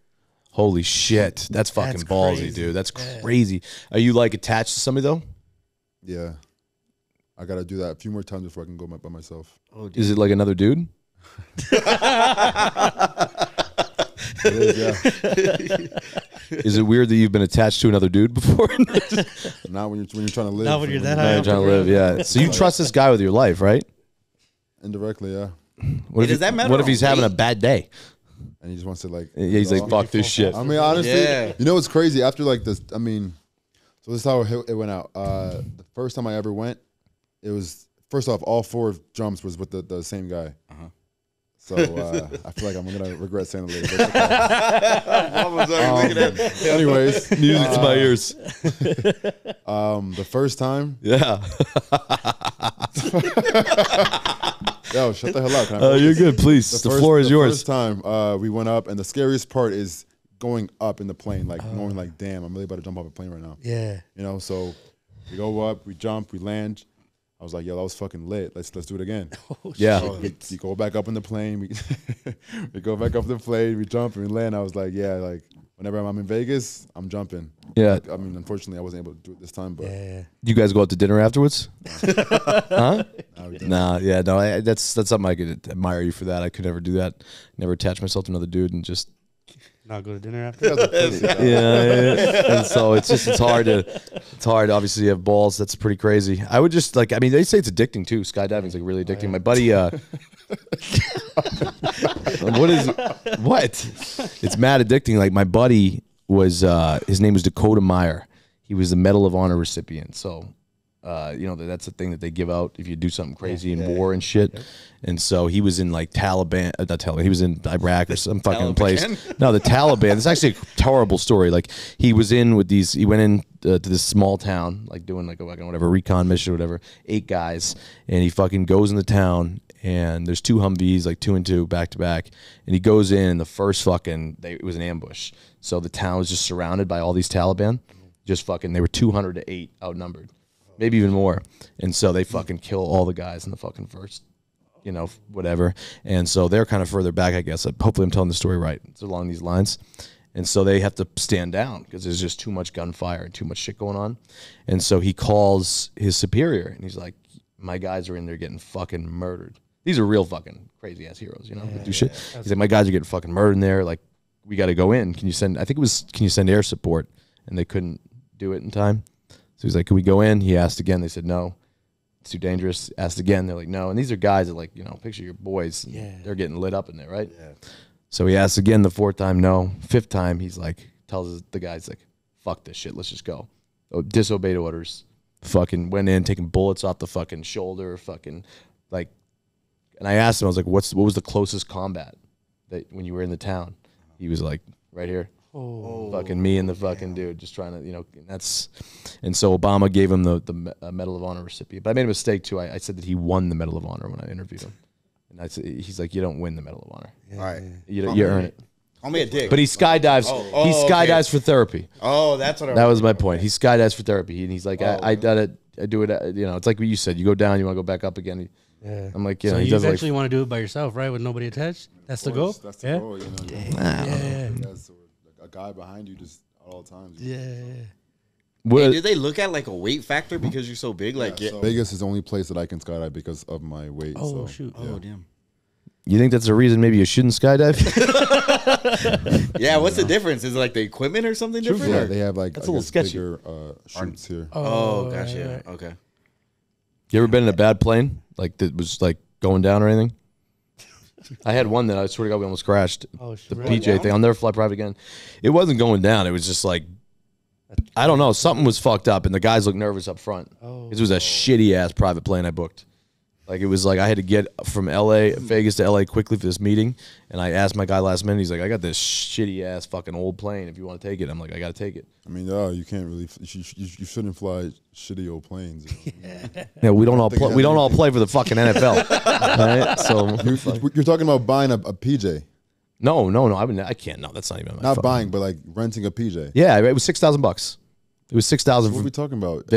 Holy shit. That's fucking ballsy, crazy. dude. That's crazy. Are you like attached to somebody though? Yeah. I gotta do that a few more times before I can go by myself. Oh, dude. Is it like another dude? It is, yeah. Is it weird that you've been attached to another dude before? Not when you're trying to live. Not when you're that Now high. you're trying to live, yeah. So you trust this guy with your life, right? Indirectly, yeah. What Does that matter What if on he's having a weight? bad day? And he just wants to like. Yeah, he's like, fuck this shit. I mean, honestly, Yeah. you know what's crazy? After like this, I mean, so this is how it went out. The first time I ever went, it was first off, all 4 jumps was with the same guy. So I feel like I'm gonna regret saying it later. But anyways, Music to my ears. the first time, Yeah. yo, shut the hell up. Can I Oh, you're good. Please. The floor is yours. First time we went up, and the scariest part is going up in the plane, like knowing, like, damn, I'm really about to jump off a plane right now. Yeah. You know, so we go up, we jump, we land. I was like, yo, that was fucking lit. Let's do it again. Yeah. So we go back up in the plane. We go back up the plane. We jump and we land. I was like, yeah, like whenever I'm in Vegas, I'm jumping. Yeah. I mean, unfortunately, I wasn't able to do it this time, but You guys go out to dinner afterwards? Huh? now we done. Nah, yeah, no. That's something I could admire you for that. I could never do that. Never attach myself to another dude and just. Not go to dinner after. Yeah. And so it's hard to obviously have balls. That's pretty crazy. I would just like. I mean, they say it's addicting too. Skydiving's like really addicting. My buddy. What? It's mad addicting. Like my buddy was. His name was Dakota Meyer. He was the Medal of Honor recipient. So. You know, that's the thing that they give out if you do something crazy in war and shit. Yep. And so he was in like Taliban, not Taliban, he was in Iraq or some fucking place. No, the Taliban. It's actually a terrible story. Like he was in with these, he went in to this small town, like doing like a whatever recon mission or whatever, 8 guys. And he fucking goes in the town and there's 2 Humvees, like 2 and 2 back to back. And he goes in and the first fucking, it was an ambush. So the town was just surrounded by all these Taliban. Just fucking, they were 200 to 8 outnumbered. Maybe even more. And so they fucking kill all the guys in the fucking first, you know, whatever. And so they're kind of further back, I guess. Hopefully I'm telling the story right. It's along these lines. And so they have to stand down because there's just too much gunfire and too much shit going on. And so he calls his superior and he's like, my guys are in there getting fucking murdered. These are real fucking crazy ass heroes, you know, that do shit. He's like, my guys are getting fucking murdered in there. Like, we got to go in. Can you send, I think it was, can you send air support? And they couldn't do it in time. So he's like, can we go in? He asked again. They said, no, it's too dangerous. Asked again. They're like, no. And these are guys that, like, you know, picture your boys. Yeah. They're getting lit up in there, right? Yeah. So he asked again the 4th time, no. 5th time, he's like, tells the guys, like, fuck this shit. Let's just go. Disobeyed orders. Fucking went in, taking bullets off the fucking shoulder. Fucking, like, and I asked him, I was like, what was the closest combat that when you were in the town? He was like, right here. Oh, fucking me and the fucking dude just trying to, you know, and so Obama gave him the Medal of Honor recipient. But I made a mistake too. I said that he won the Medal of Honor when I interviewed him. And I said, he's like, you don't win the Medal of Honor. Yeah. All right. You earn it. Call me a dick. But he skydives. He skydives for therapy. Oh, that's what that was my point. He skydives for therapy. And he's like, I do it, you know, it's like what you said. You go down, you want to go back up again. Yeah. I'm like, you so know, he you does eventually want to do it by yourself, right? With nobody attached? That's the goal? That's the goal, you know. Yeah. A guy behind you just at all times. Yeah. Hey, did they look at like a weight factor because you're so big? Like, so Vegas is the only place that I can skydive because of my weight. Oh, so, shoot. Yeah. Oh, damn. You think that's a reason maybe you shouldn't skydive? Yeah, what's the difference? Is it like the equipment or something different? Yeah, or? they have like That's a little sketchy. bigger shoots here. Oh, gotcha. Okay. You ever been in a bad plane? Like that was like going down or anything? I had one that I swear to God we almost crashed. Oh, the PJ thing. I'll never fly private again. It wasn't going down. It was just like, I don't know. Something was fucked up, and the guys looked nervous up front. It was a shitty ass private plane I booked. Like it was like I had to get from Vegas to LA quickly for this meeting, and I asked my guy last minute. He's like, "I got this shitty ass fucking old plane. If you want to take it," I'm like, "I got to take it." I mean, you can't really. You shouldn't fly shitty old planes. You know? Yeah, we don't all play. We don't all play for the fucking NFL, right? So you're talking about buying a PJ. No. I can't. No, that's not even. Not buying, but like renting a PJ. Yeah, it was $6,000. It was $6,000. What are we talking about?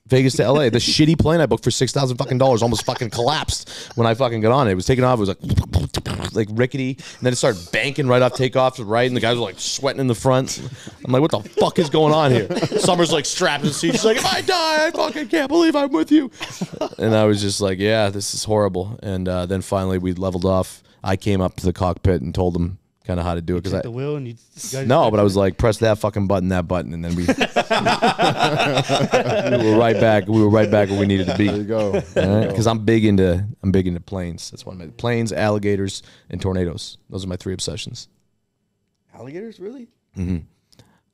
Vegas to LA. The shitty plane I booked for $6,000 fucking almost fucking collapsed when I fucking got on it. It was taking off. It was like rickety, and then it started banking right off takeoff to the right, and the guys were like sweating in the front. I'm like, what the fuck is going on here? Summer's like strapped in the seat. She's like, if I die, I fucking can't believe I'm with you. And I was just like, yeah, this is horrible. And then finally we leveled off. I came up to the cockpit and told them kind of how to do it because Check the wheel and you guys no, but I was like, press that fucking button, and then we we were right back. We were right back where we needed to be. There you go. Because I'm big into planes. That's one of my planes, alligators, and tornadoes. Those are my 3 obsessions. Alligators, really? Mm-hmm.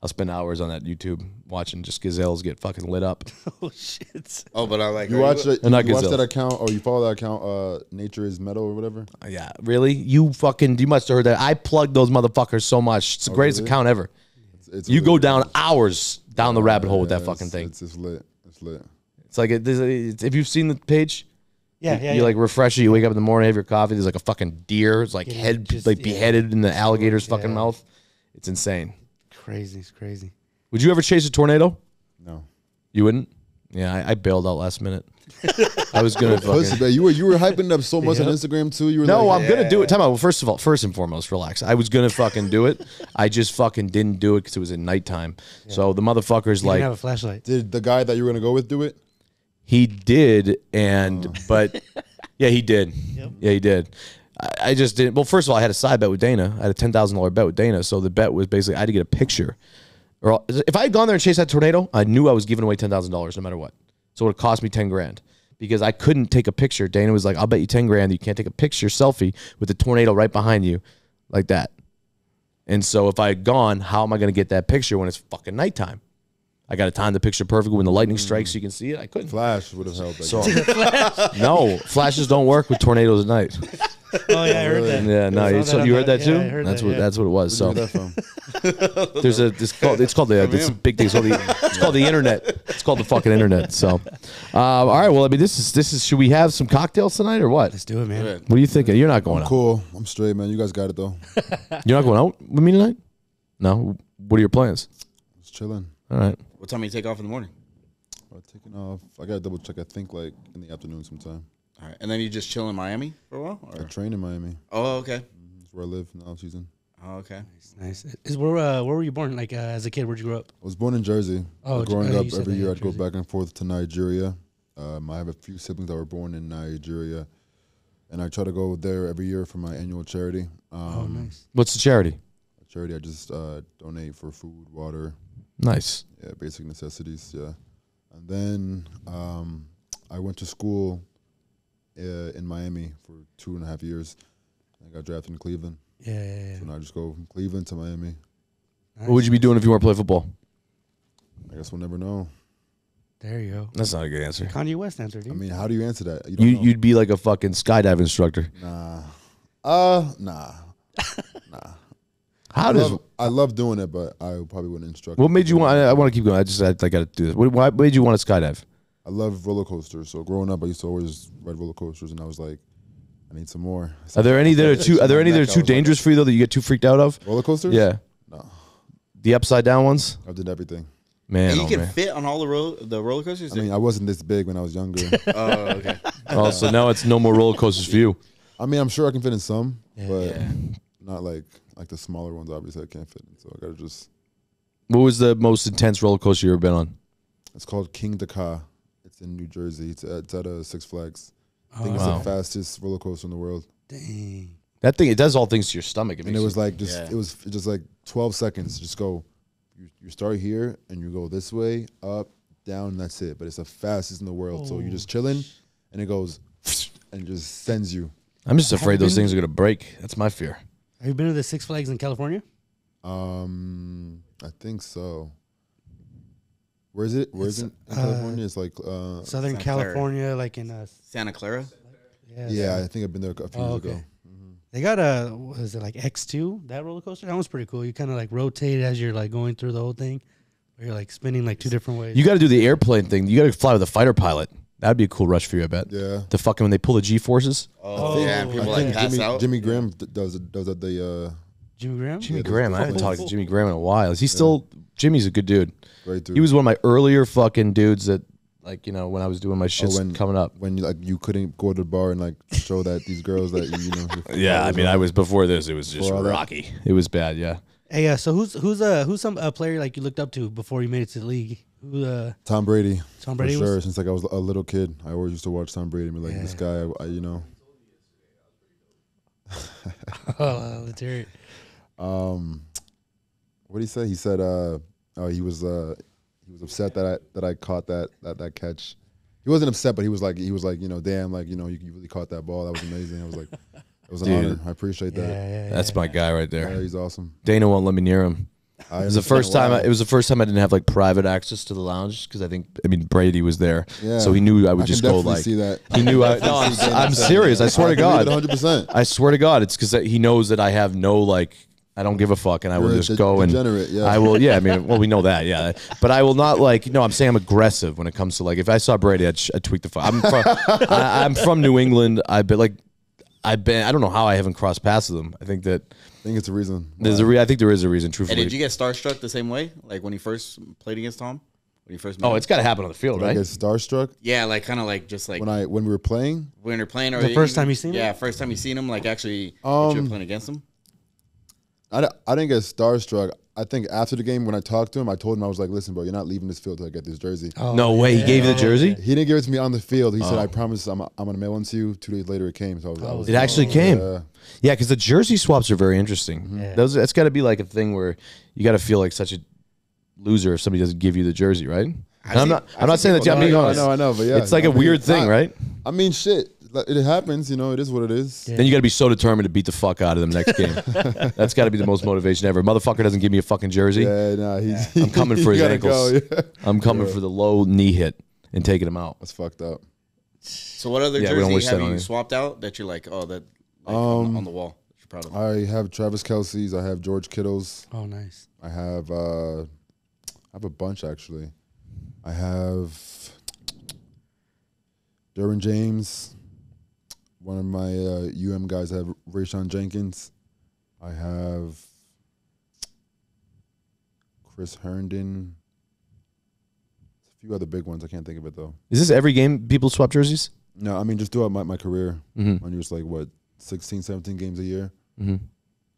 I'll spend hours on that YouTube watching just gazelles get fucking lit up. Oh shit! Oh, but I like You watch it. Not You watch gazelles. that account, or you follow that account? Nature is Metal or whatever. Yeah, really? You must have heard that. I plugged those motherfuckers so much. It's the greatest really? account ever. It's You really go good. down hours down the rabbit hole with that Yeah, fucking thing. It's lit. It's lit. It's like if you've seen the page, Yeah, you like refresh it. You wake up in the morning, have your coffee. There's like a fucking deer. It's like Yeah, head just- like yeah. beheaded in the alligator's fucking Yeah. mouth. It's insane. Crazy, it's crazy. Would you ever chase a tornado? No. You wouldn't. Yeah, I bailed out last minute. I was gonna Pussy, fucking. man. You were hyping it up so much on Yep. Instagram too. You were No, like, I'm gonna do it. Time out. Well, first and foremost, relax. I was gonna fucking do it. I just fucking didn't do it because it was at nighttime. So the motherfucker's You like, didn't have a flashlight. Did the guy that you were gonna go with do it? he did, but yeah, he did. Yep. Yeah, he did. I just didn't. Well, first of all, I had a side bet with Dana. I had a $10,000 bet with Dana. So the bet was basically I had to get a picture. Or if I had gone there and chased that tornado, I knew I was giving away $10,000 no matter what. So it would cost me 10 grand because I couldn't take a picture. Dana was like, "I'll bet you 10 grand that you can't take a picture selfie with the tornado right behind you, like that." And so if I had gone, how am I going to get that picture when it's fucking nighttime? I got to time the picture perfectly when the lightning strikes so you can see it. I couldn't. Flash would have helped. So no, flashes don't work with tornadoes at night. Oh yeah, I heard that. Yeah, no, I saw that you on heard that yeah, too. I heard That's that, what yeah. that's what it was. So that from? there's it's called this big thing. It's called the internet. It's called the fucking internet. So, all right. Well, I mean, this is. Should we have some cocktails tonight or what? Let's do it, man. What do you think? You're not going out. Cool. I'm straight, man. You guys got it though. You're not going out with me tonight. No. What are your plans? Just chilling. All right. What time do you take off in the morning? Taking off. I gotta double check. I think like in the afternoon sometime. All right, and then you just chill in Miami for a while? I Or? train in Miami. Oh, okay. That's where I live in the off season. Oh, okay. Nice. Is where were you born? Like as a kid, where'd you grow up? I was born in Jersey. Oh, Growing you up, said every that, year yeah, I'd go Jersey. back and forth to Nigeria. I have a few siblings that were born in Nigeria, and I try to go there every year for my annual charity. Oh, nice. What's the charity? Charity, I just donate for food, water, Nice. yeah, basic necessities, yeah. And then I went to school in Miami for 2.5 years. I got drafted in Cleveland. Yeah. So now I just go from Cleveland to Miami. Nice. What would you be doing if you weren't playing football? I guess we'll never know. There you go. That's not a good answer. Kanye West answer, dude. I mean, how do you answer that? You don't know. You'd be like a fucking skydive instructor. Nah. Nah. How does? I love doing it, but I probably wouldn't instruct. What made you want? I want to keep going. I got to do this. What made you want to skydive? I love roller coasters. So growing up, I used to always ride roller coasters, and I was like, I need some more. Are there any that are too? Are there any that are I too was like, dangerous for you though that you get too freaked out of? roller coasters? Yeah, No, the upside down ones. I did everything. Man, And oh you can man. fit on all the roller coasters? I mean, I wasn't this big when I was younger. oh, okay. Oh, so now it's no more roller coasters for you. I mean, I'm sure I can fit in some, Yeah. but not like the smaller ones. Obviously, I can't fit in. So I gotta just. What was the most intense roller coaster you ever been on? It's called King Dakar. It's in New Jersey. It's at Six Flags. I think Oh, it's wow. the fastest roller coaster in the world. dang. That thing, it does all things to your stomach. And it was like just Yeah. it was just like 12 seconds. Just go. You start here and you go this way, up, down, and that's it. But it's the fastest in the world. So you're just chilling, and it goes and just sends you. I'm just afraid those been- things are gonna break. That's my fear. Have you been to the Six Flags in California? I think so. Where is it? Where is it in California? It's like Southern Santa Clara. California, like in Santa Clara? yeah, I think I've been there a few years okay. ago. They got a what is it like X2? That roller coaster? That one's pretty cool. You kind of like rotate as you're like going through the whole thing. Where you're like spinning like two different ways. You got to do the airplane thing. You got to fly with a fighter pilot. That'd be a cool rush for you, I bet. Yeah. The fucking when they pull the G forces. Oh, yeah. And people I like think pass out. Jimmy Graham does that. Jimmy Graham? Jimmy Yeah, Graham. I haven't fucking- talked to Jimmy Graham in a while. Is he still? Jimmy's a good dude. Right through. He was one of my earlier fucking dudes that, like, you know, when I was doing my shits when- coming up. when you couldn't go to the bar and like show that these girls that you know. Yeah, I mean, I was before this. It was just Before all that. rocky. It was bad. Yeah. Hey, so who's some player like you looked up to before you made it to the league? Who Tom Brady. Tom Brady for was? sure. Since like I was a little kid, I always used to watch Tom Brady and be like, Yeah. this guy, you know. Oh, let's hear it. What did he say? He said, "Oh, he was upset that I caught that catch." He wasn't upset, but he was like, damn, like, you really caught that ball. That was amazing. I was like, it was an honor. I appreciate that. That's my guy right there. Yeah, he's awesome. Dana won't let me near him. It was the first time. It was the first time I didn't have like private access to the lounge because Brady was there, so he knew I would just go like. See that. He knew. No, I'm serious. I swear to God. 100%. I swear to God, it's because he knows that I have no like. I don't give a fuck, and I will just go and I will. Yeah, I mean, well, we know that. Yeah, but I will not like. No, I'm saying I'm aggressive when it comes to like. If I saw Brady, I'd tweak the fuck. I'm from New England. I've been. I don't know how I haven't crossed paths with him. I think it's a reason. I think there is a reason. Truthfully, And did you get starstruck the same way, like when you first played against Tom? When you first met him? it's got to happen on the field, I right? get starstruck. Yeah, like kind of like just like when we were playing. when you're playing, or The first time you seen him? Yeah, first time you seen him, like actually that you were playing against him. I didn't get starstruck. I think after the game when I talked to him, I told him I was like, "Listen, bro, you're not leaving this field till I get this jersey." No way. He gave you the jersey? He didn't give it to me on the field. He said, "I promise, I'm gonna mail one to you." 2 days later, it came. So I was It actually came. Yeah. Yeah, because the jersey swaps are very interesting. Yeah. That's got to be like a thing where you got to feel like such a loser if somebody doesn't give you the jersey, right? And I'm not saying that. I'm being honest. I know, but yeah, It's like a weird thing, right? I mean, shit. It happens, it is what it is. Yeah. Then you got to be so determined to beat the fuck out of them next game. That's got to be the most motivation ever. Motherfucker doesn't give me a fucking jersey. Yeah, nah, I'm coming for his gotta ankles. go, yeah. I'm coming for the low knee hit and taking him out. That's fucked up. So what other Yeah, we don't wish jersey that have on you you. swapped out that you're like, oh, that like, on the wall? That you're proud of. I have Travis Kelce's. I have George Kittle's. Oh, nice. I have a bunch actually. I have Derwin James. One of my guys, I have Rayshon Jenkins. I have Chris Herndon. A few other big ones. I can't think of it though. Is this every game people swap jerseys? No, I mean just throughout my career. When you was like 16, 17 games a year. Do you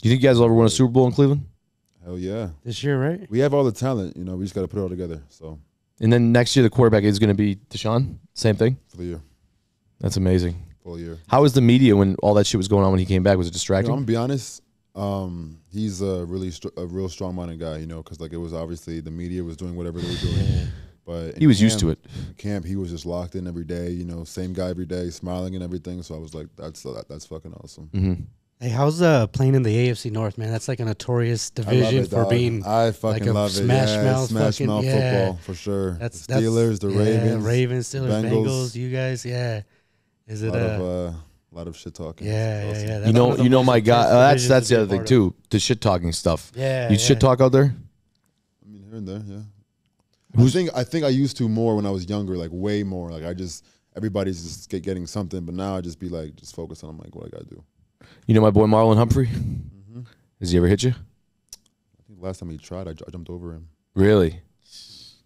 think you guys will ever win a Super Bowl in Cleveland? Hell yeah. This year, right? We have all the talent. We just got to put it all together. So And then next year the quarterback is going to be Deshaun. Same thing. for the year, That's amazing. full year. How was the media when all that shit was going on when he came back? Was it distracting? I'm gonna be honest. He's a real strong-minded guy. Because like it was obviously the media was doing whatever they were doing, but He was used to it. In camp, he was just locked in every day. Same guy every day, smiling and everything. So I was like, that's fucking awesome. Hey, how's playing in the AFC North, man? That's like a notorious I love division it, for dog. being I fucking like a love it. smash Yeah, mouth smash fucking- mouth yeah. football for sure. That's the Steelers, the Ravens, Ravens, Steelers, Bengals. Bengals. You guys, yeah. Is it a lot of shit talking. Yeah, It's awesome. yeah. You That's one of the most my guy. intense divisions That's to the be a other thing part of. too. The shit talking stuff. Yeah, You shit talk out there. I mean, here and there, yeah. I think I used to more when I was younger, like way more. Like everybody's just getting something, but now I just be like, just focus on like what I gotta do. You know my boy Marlon Humphrey? Has he ever hit you? I think last time he tried, I jumped over him. Really?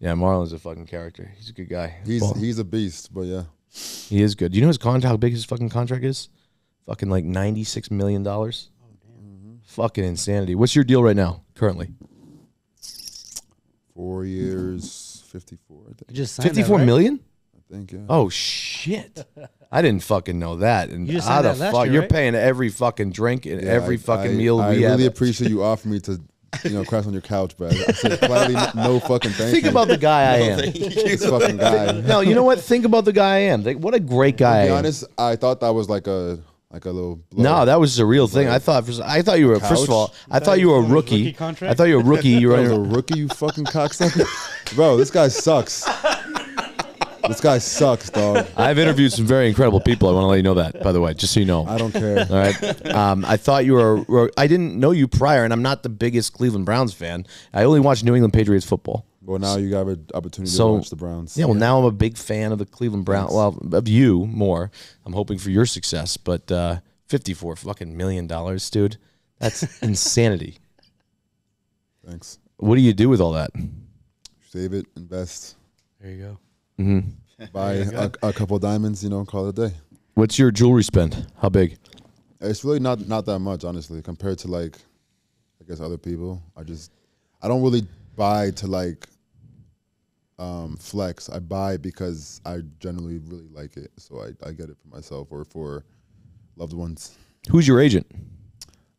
Yeah, Marlon's a fucking character. He's a good guy. He's a beast, but yeah. He is good. Do you know his how big his fucking contract is? Fucking like $96 million. Oh, damn. Fucking insanity. What's your deal right now, currently? 4 years, 54. I think. You just signed that, 54 right? million? I think, yeah. Oh shit! I didn't fucking know that. And You just how signed the that last fuck year, you're right? paying every fucking drink and Yeah, every fucking meal I we really have. appreciate you offering me to, crash on your couch, but I said politely, no fucking thank you. Think about the guy I am. this fucking guy. No, you know what? Think about the guy I am. What a great guy I To be am. honest, I thought that was like a little blow. No, that was a real thing. I thought you were. First of all, I thought you were a That was rookie. rookie contract? I thought you were a rookie. You That was a were. rookie, you fucking cocksucker. Bro, this guy sucks. This guy sucks, dog. I've interviewed some very incredible people. I want to let you know that, by the way, just so you know. I don't care. All right. I thought you were. I didn't know you prior, and I'm not the biggest Cleveland Browns fan. I only watch New England Patriots football. Well, now you got an opportunity So, to watch the Browns. Yeah. Well, now I'm a big fan of the Cleveland Browns. Well, of you more. I'm hoping for your success, but $54 fucking million, dude. That's insanity. Thanks. What do you do with all that? Save it, invest, There you go. buy a couple of diamonds, call it a day. What's your jewelry spend? How big? It's really not that much, honestly, compared to like, I guess other people. I don't really buy to like flex. I buy because I generally really like it, so I get it for myself or for loved ones. Who's your agent?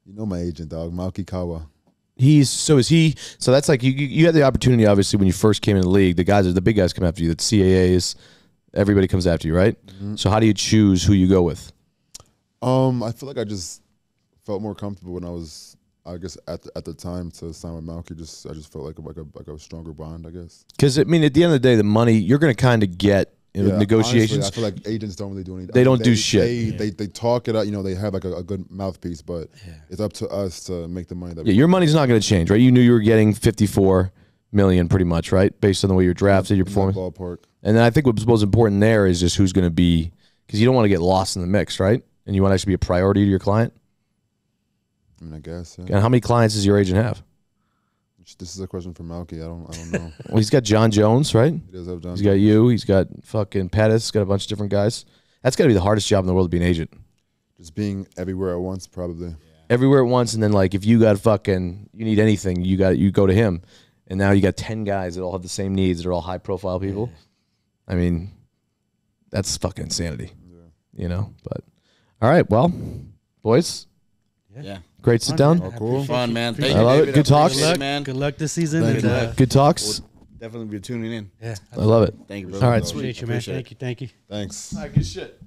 You know my agent, dog, Malki Kawa. So that's like you had the opportunity, obviously, when you first came in the league. The big guys come after you. The CAAs, everybody comes after you, right? Mm-hmm. So how do you choose who you go with? I feel like I just felt more comfortable when I was, I guess, at the time to sign with Malki. I just felt like a stronger bond, I guess. Because I mean, at the end of the day, the money you're going to kind of get in negotiations. Honestly, I feel like agents don't really do anything. They don't do shit. They talk it out. You know, they have like a good mouthpiece, but it's up to us to make the money. Your money's not going to change, right? You knew you were getting $54 million, pretty much, right, based on the way you're drafted, your performance. Ballpark. And then I think what's most important there is just who's going to be, because you don't want to get lost in the mix, right? And you want to actually be a priority to your client. I mean, I guess. Yeah. And how many clients does your agent have? This is a question for Malki. I don't know. Well, he's got John Jones, right? He does have John. He's got you. He's got fucking Pettis. Got a bunch of different guys. That's got to be the hardest job in the world to be an agent. Just being everywhere at once, probably. Yeah. Everywhere at once, and then like if you got you need anything, you go to him, and now you got 10 guys that all have the same needs. They're all high profile people. I mean, that's fucking insanity. Yeah. You know. But all right, well, boys. Yeah. Great sit down. Oh, cool. Fun, man. Thank I you, love David. it. Good talks. Good luck, man. Good luck this season. Good talks. We'll definitely be tuning in. Yeah. I love it. Thank you, brother. All right, Appreciate you, man. Thank you. Thanks. All right, good shit.